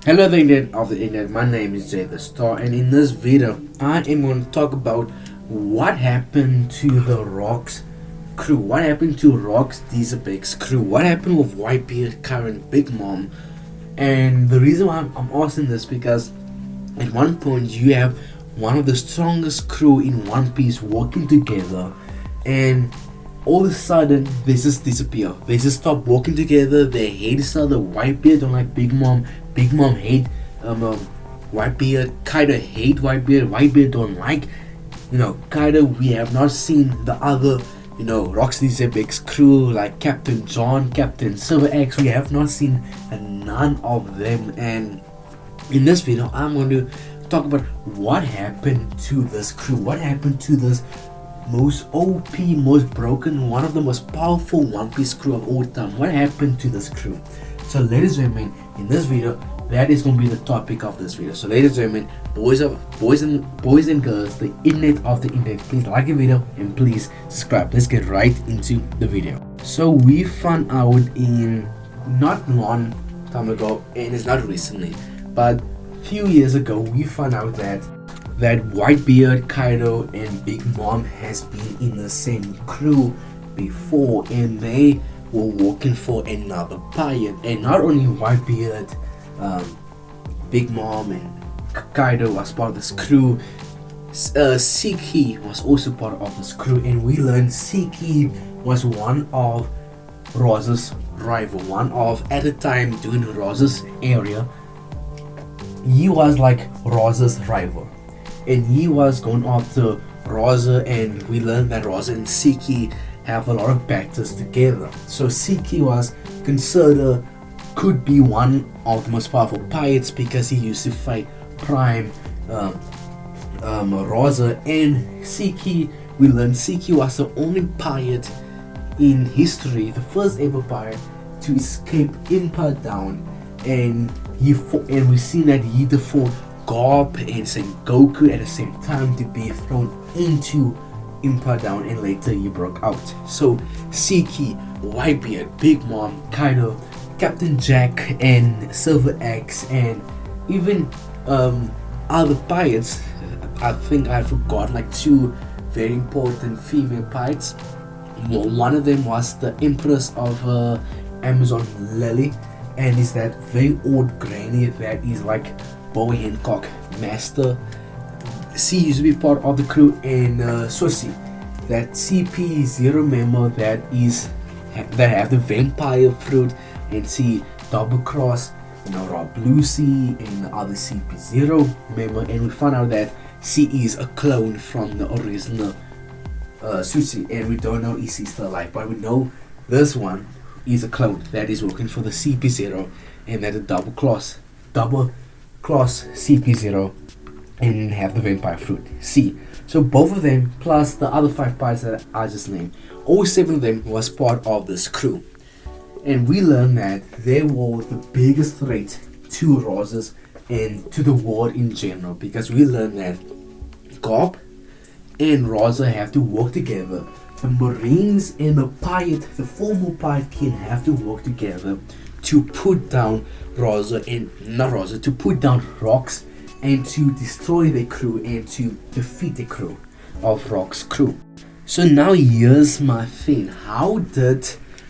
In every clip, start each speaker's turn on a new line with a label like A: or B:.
A: Hello the internet of the internet, my name is Jay the Star, and in this video I am going to talk about what happened to the Rocks crew, what happened to Rocks Xebec's crew, what happened with Whitebeard, current Big Mom. And the reason why I'm asking this because at one point you have one of the strongest crew in One Piece working together, and all of a sudden they just disappear. They just stop working together. They hate each other. Whitebeard don't like Big Mom. Big Mom hate Whitebeard. Kaido hate Whitebeard. Whitebeard don't like Kaido. We have not seen the other Rocksteady Xebec's crew like Captain John, Captain Xebec. We have not seen none of them. And in this video I'm going to talk about what happened to this crew. What happened to this most OP, most broken, one of the most powerful One Piece crew of all time. What happened to this crew? So ladies and gentlemen, in this video, that is going to be the topic of this video. So ladies and gentlemen, boys and girls, the internet of the internet, please like the video and please subscribe. Let's get right into the video. So we found out in not long time ago, and it's not recently, but few years ago, we found out that Whitebeard, Kaido, and Big Mom has been in the same crew before, and they were working for another pirate. And not only Whitebeard, Big Mom, and Kaido was part of this crew, Siki was also part of this crew, and we learned Siki was one of Rose's rival, one of, at the time doing Rose's area, he was like Rose's rival. And he was going after Rosa, and we learned that Rosa and Siki have a lot of battles together. So Siki was considered, could be one of the most powerful pirates because he used to fight Prime Rosa. And Siki, we learned Siki was the only pirate in history, the first ever pirate to escape Empire Down. And we seen that he fought Garp and Sengoku at the same time to be thrown into Empire Down, and later he broke out. So Siki, Whitebeard, Big Mom, Kaido, Captain Jack, and Silver Axe, and even other pirates. I think I forgot like two very important female pirates. One of them was the Empress of Amazon Lily, and is that very old granny that is like Bowie Hancock master. She used to be part of the crew, and Sushi, that CP0 member that have the vampire fruit, and she double cross Rob Lucy and the other CP0 member, and we found out that she is a clone from the original Sushi, and we don't know if she's still alive, but we know this one is a clone that is working for the CP0, and that a double cross CP0 and have the vampire fruit C. So both of them plus the other 5 pirates that I just named, all 7 of them was part of this crew. And we learned that they were the biggest threat to Roses and to the world in general, because we learned that Garp and Rosa have to work together. The Marines and the former pirate king have to work together to put down to put down Rocks and to destroy their crew and to defeat the crew of Rock's crew. So now here's my thing.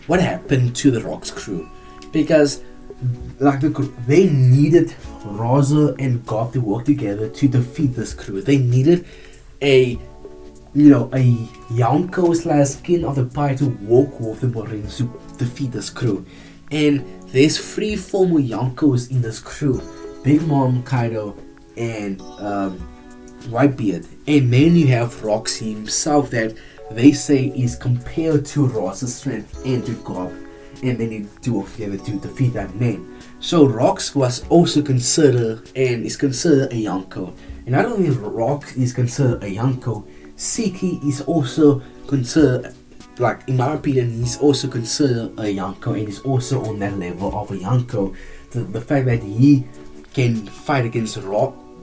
A: What happened to the Rocks crew? Because they needed Rosa and Garp to work together to defeat this crew. They needed a Yonko / skin of the pirate to work with the Marines to defeat this crew. And there's 3 former Yonkos in this crew: Big Mom, Kaido, and Whitebeard. And then you have Roxy himself that they say is compared to Ross's strength and to Garp, and they need to work together to defeat that man. So Rox was also considered and is considered a Yonko. And not only Rox is considered a Yonko, Siki is also considered, like in my opinion, he's also considered a Yonko, and is also on that level of a Yonko. The fact that he can fight against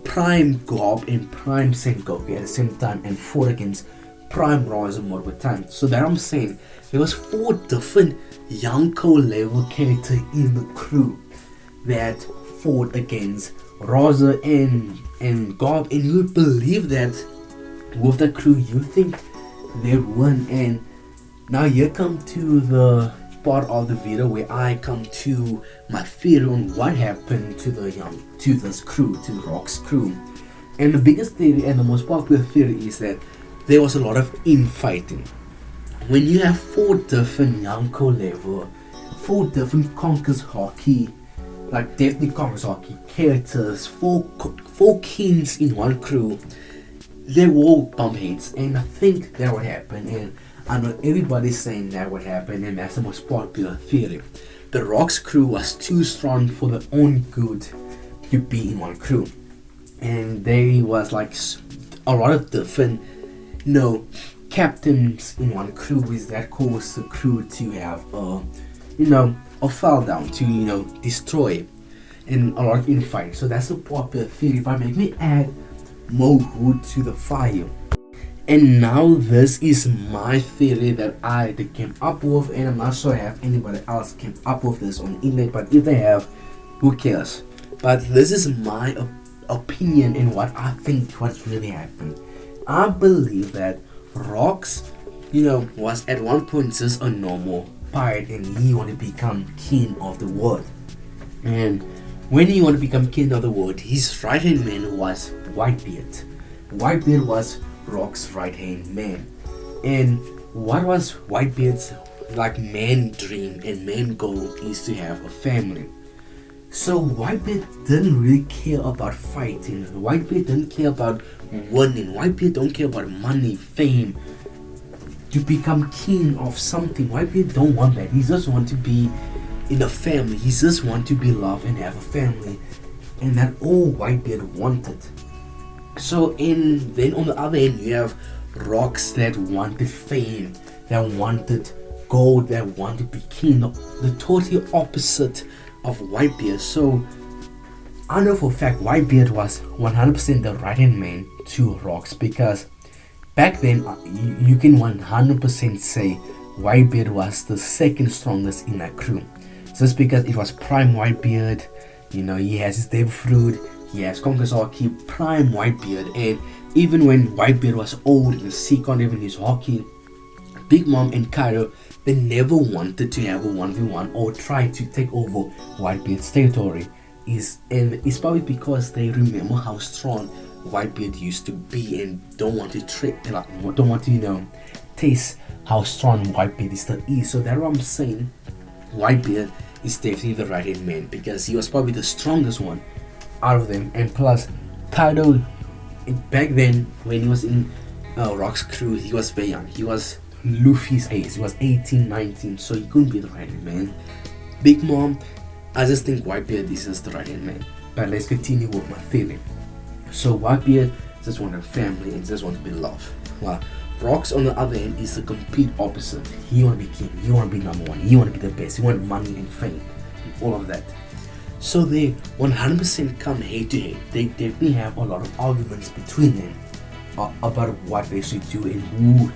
A: Prime Garp and Prime Sengoku at the same time, and fought against Prime Rosa multiple times. So that I'm saying there was 4 different Yonko level characters in the crew that fought against Rosa and Gob, and you would believe that with the crew, you think they won. And now here come to the part of the video where I come to my theory on what happened to this crew, to Rock's crew. And the biggest theory and the most popular theory is that there was a lot of infighting. When you have 4 different Yanko level, 4 different Conquers hockey, like definitely Conquers hockey characters, 4 kings in one crew, they all bump heads, and I think that would happen. And I know everybody's saying that would happen, and that's the most popular theory. The Rock's crew was too strong for their own good to be in one crew, and there was like a lot of different, captains in one crew, is that caused the crew to have a fall down, to destroy, and a lot of infighting. So that's a popular theory, but make me add more wood to the fire. And now this is my theory that I came up with, and I'm not sure if anybody else came up with this on the internet, but if they have, who cares? But this is my opinion and what I think what's really happened. I believe that Rox, was at one point just a normal pirate, and he wanted to become king of the world. And when he wanted to become king of the world, his right hand man was Whitebeard. Whitebeard was Rock's right hand man. And what was Whitebeard's man dream and man goal is to have a family. So Whitebeard didn't really care about fighting. Whitebeard didn't care about winning. Whitebeard don't care about money, fame, to become king of something. Whitebeard don't want that. He just want to be in a family. He just want to be loved and have a family. And that all Whitebeard wanted. So then on the other end, you have Rocks that wanted fame, that wanted gold, that wanted to be king, the total opposite of Whitebeard. So I know for a fact Whitebeard was 100% the right hand man to Rocks, because back then you can 100% say Whitebeard was the second strongest in that crew, just because it was prime Whitebeard. He has his devil fruit. He has Conquer's hockey, prime Whitebeard. And even when Whitebeard was old and sick on even his hockey, Big Mom and Kaido, they never wanted to have a 1v1 or try to take over Whitebeard's territory. It's probably because they remember how strong Whitebeard used to be and don't want to taste how strong Whitebeard still is. So that's what I'm saying. Whitebeard is definitely the right hand man, because he was probably the strongest one out of them. And plus, Kaido, back then when he was in Rock's crew, he was very young. He was Luffy's age. He was 18, 19, so he couldn't be the right hand man. Big Mom, I just think Whitebeard is just the right hand man. But let's continue with my theory. So Whitebeard just wanted a family and just wanted to be loved. Well, Rocks on the other end is the complete opposite. He want to be king. He want to be number one. He want to be the best. He want money and fame and all of that. So they 100% come head to head. They definitely have a lot of arguments between them about what they should do and who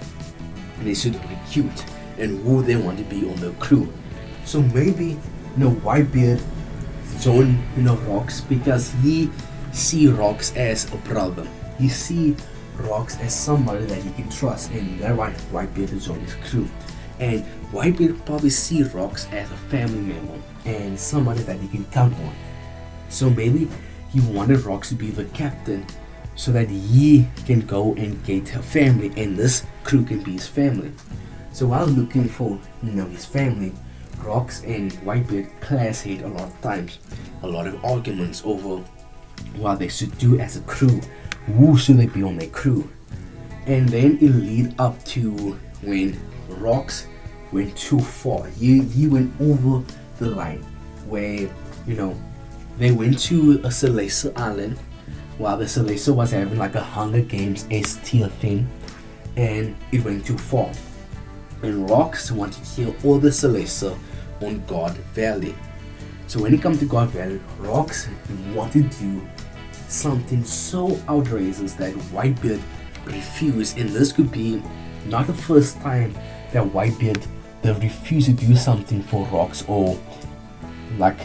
A: they should recruit and who they want to be on the crew. So maybe Whitebeard join Rocks because he see Rocks as a brother. He see Rocks as somebody that he can trust, and that's why Whitebeard is on his crew. And Whitebeard probably see Rocks as a family member and somebody that he can count on. So maybe he wanted Rocks to be the captain so that he can go and get a family and this crew can be his family. So while looking for his family, Rocks and Whitebeard clash hit a lot of times. A lot of arguments over what they should do as a crew. Who should they be on their crew? And then it lead up to when Rocks went too far. He went over the line where they went to a Celeste Island while the Celeste was having like a Hunger Games S-tier thing, and it went too far. And Rocks wanted to kill all the Celeste on God Valley. So when it comes to God Valley, Rocks wanted to do something so outrageous that Whitebeard refused, and this could be not the first time that Whitebeard they refuse to do something for Rocks, or like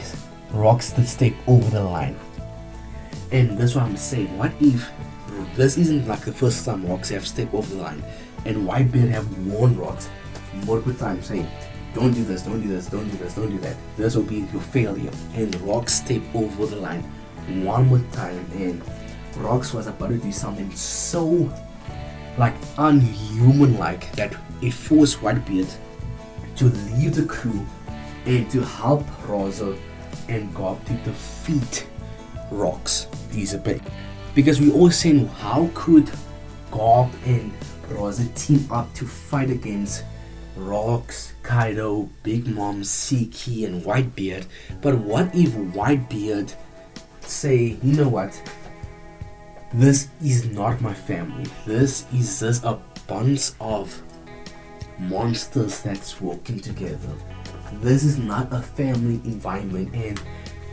A: rocks that step over the line. And that's what I'm saying. What if this isn't like the first time rocks have stepped over the line, and Whitebeard have warned rocks multiple times saying, don't do this, don't do this, don't do this, don't do that. This will be your failure. And rocks step over the line one more time, and rocks was about to do something so like unhuman like that it forced Whitebeard to leave the crew and to help Rosa and Gob to defeat rocks Xebec. Because we all saying, how could Gob and Rosa team up to fight against Rocks, Kaido, Big Mom, Siki, and Whitebeard? But what if Whitebeard say, you know what, this is not my family, this is just a bunch of monsters that's working together, this is not a family environment. And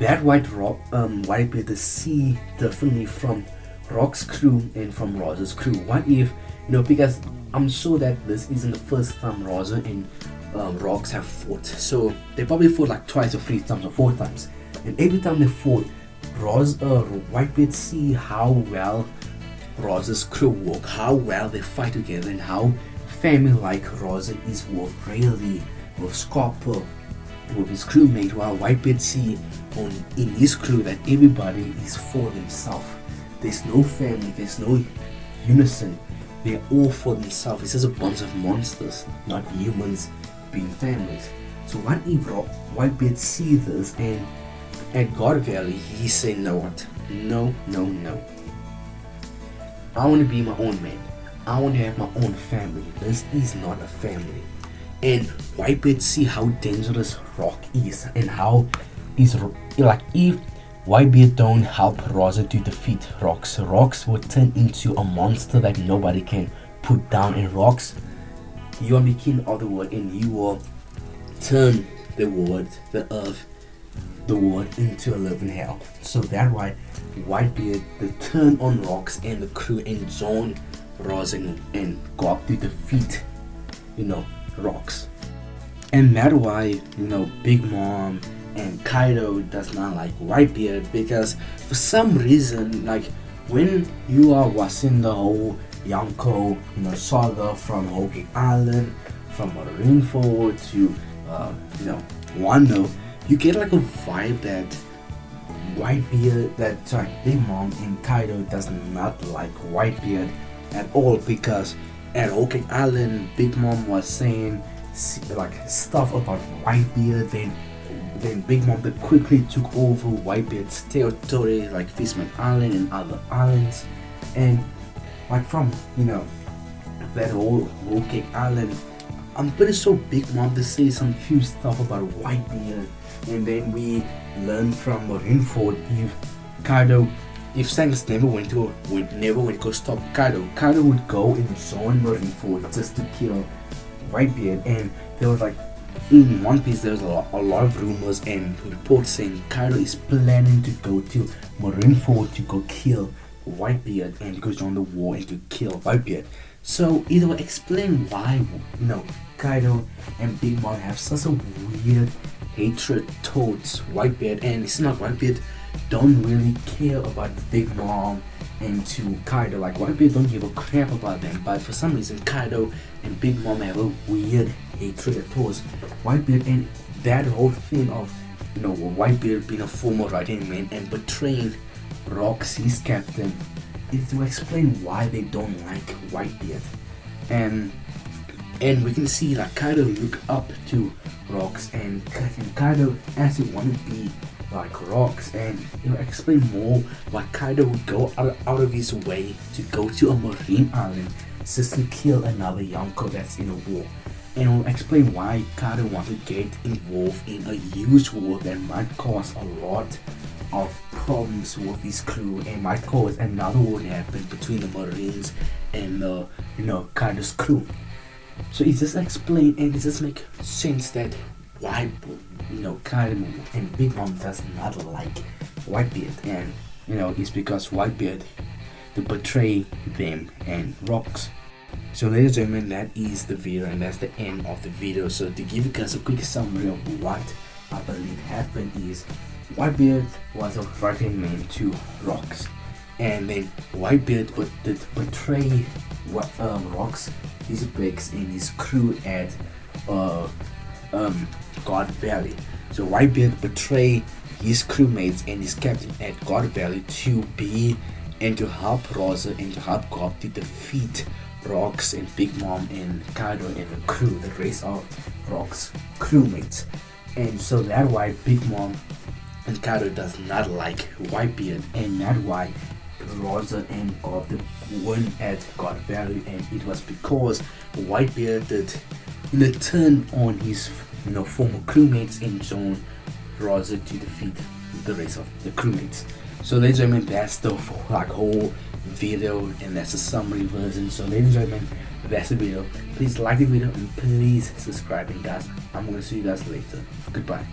A: that Whitebeard see differently from Rock's crew and from Rosa's crew. What if, because I'm sure that this isn't the first time Rosa and Rocks have fought, so they probably fought like twice or 3 times or 4 times, and every time they fought, Whitebeard see how well Rosa's crew work, how well they fight together, and how family-like Rosa is with Rayleigh, with Scarpa, with his crewmate, while Whitebeard see in his crew that everybody is for themselves. There's no family, there's no unison. They're all for themselves. It's just a bunch of monsters, not humans being families. So what if Whitebeard see this, and at God Valley he say, no, what? No. I want to be my own man. I want to have my own family. This is not a family. And Whitebeard see how dangerous Rock is, and how is like if Whitebeard don't help Rosa to defeat Rocks will turn into a monster that nobody can put down. And Rocks, you will be king of the world, and you will turn the earth, the world into a living hell. So that's why Whitebeard they turn on Rocks and the crew and join Rosa and go up to defeat, Rocks. And that's why, Big Mom and Kaido does not like Whitebeard, because for some reason, like when you are watching the whole Yonko, saga from Whole Cake Island, from Marineford to Wano, you get like a vibe that Big Mom and Kaido does not like Whitebeard at all, because at Whole Cake Island, Big Mom was saying like stuff about Whitebeard, then Big Mom quickly took over Whitebeard's territory, like Fishman Island and other islands, and like from that whole Cake Island, I'm pretty sure Big Mom to say some few stuff about Whitebeard. And then we learn from Marineford, if Shanks never went to go stop Kaido would go and join Marineford just to kill Whitebeard. And there was like, in One Piece there was a lot of rumors and reports saying Kaido is planning to go to Marineford to go kill Whitebeard and to go join the war and to kill Whitebeard. So it will explain why Kaido and Big Mom have such a weird hatred towards Whitebeard. And it's not Whitebeard don't really care about Big Mom and to Kaido, like Whitebeard don't give a crap about them, but for some reason Kaido and Big Mom have a weird hatred towards Whitebeard. And that whole thing of Whitebeard being a former right-hand man and betraying Rocks, his captain, is to explain why they don't like Whitebeard. And we can see like Kaido look up to Rocks, and Kaido actually want to be like Rocks, and explain more why Kaido would go out of his way to go to a marine island just to kill another Yonko that's in a war. And we'll explain why Kaido wants to get involved in a huge war that might cause a lot of problems with his crew and might cause another war to happen between the Marines and Kaido's crew. So it just explain, and it just make sense that why Kaido and Big Mom does not like Whitebeard, and it's because Whitebeard to betray them and Rocks. So ladies and gentlemen, that is the video, and that's the end of the video. So to give you guys a quick summary of what I believe happened is Whitebeard was a right-hand man to Rocks, and then Whitebeard did betray Rocks, his Bex, and his crew at God Valley. So Whitebeard betrayed his crewmates and his captain at God Valley to be and to help Rosa and to help Gob to defeat Rocks and Big Mom and Kaido and the crew, the rest of Rocks crewmates. And so that's why Big Mom and Kaido does not like Whitebeard, and that's why Rosa and Gob won at God Valley, and it was because Whitebeard did turn on his former crewmates and join Rosa to defeat the rest of the crewmates. So ladies and gentlemen, that's the whole video, and that's the summary version. So ladies and gentlemen, that's the video. Please like the video and please subscribe, and guys, I'm gonna see you guys later. Goodbye.